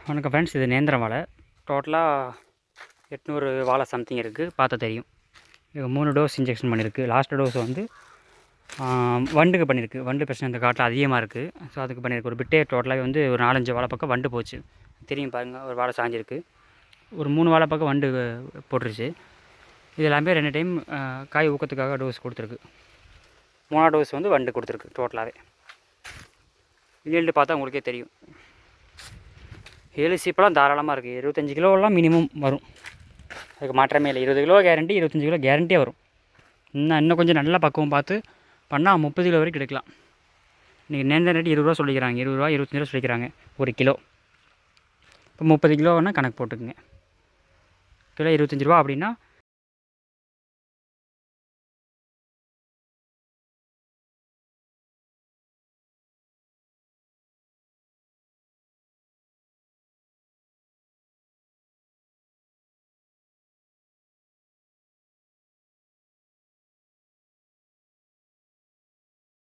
வணக்கம் ஃப்ரெண்ட்ஸ், இது நேந்திரம் வாழை. டோட்டலாக 800 வாழை சம்திங் இருக்குது, பார்த்தா தெரியும். இது 3 டோஸ் இன்ஜெக்ஷன் பண்ணியிருக்கு. லாஸ்ட் டோஸ் வந்து வண்டுக்கு பண்ணியிருக்கு. வண்டு பிரச்சனை இந்த காட்டில் அதிகமாக இருக்குது. ஸோ அதுக்கு பண்ணியிருக்கு. ஒரு பிட்டே டோட்டலாகவே வந்து ஒரு 4-5 வாழை பக்கம் வண்டு போச்சு. தெரியும் பாருங்கள், ஒரு வாழை சாஞ்சிருக்கு. ஒரு 3 வாழை பக்கம் வண்டு போட்டுருச்சு. இது எல்லாமே 2 டைம் காய் ஊக்கத்துக்காக டோஸ் கொடுத்துருக்கு. 3ஆவது டோஸ் வந்து வண்டு கொடுத்துருக்கு. டோட்டலாகவே ஈல்டு பார்த்தா உங்களுக்கே தெரியும். ஏழு சீப்பெல்லாம் தாராளமாக இருக்குது. 25 கிலோவெல்லாம் மினிமம் வரும். அதுக்கு மாற்றமே இல்லை. 20 கிலோ கேரண்டி, 25 கிலோ கேரண்டியாக வரும். இன்னும் கொஞ்சம் நல்லா பக்குவம் பார்த்து பண்ணால் 30 கிலோ வரைக்கும் எடுக்கலாம். இன்றைக்கி நேந்திரம் ரேட்டு 20 ரூபா சொல்லிக்கிறாங்க. 20 ரூபா 25 ரூபா சொல்லிக்கிறாங்க ஒரு கிலோ. இப்போ 30 கிலோன்னா கணக்கு போட்டுக்குங்க. கிலோ 25 ரூபா அப்படின்னா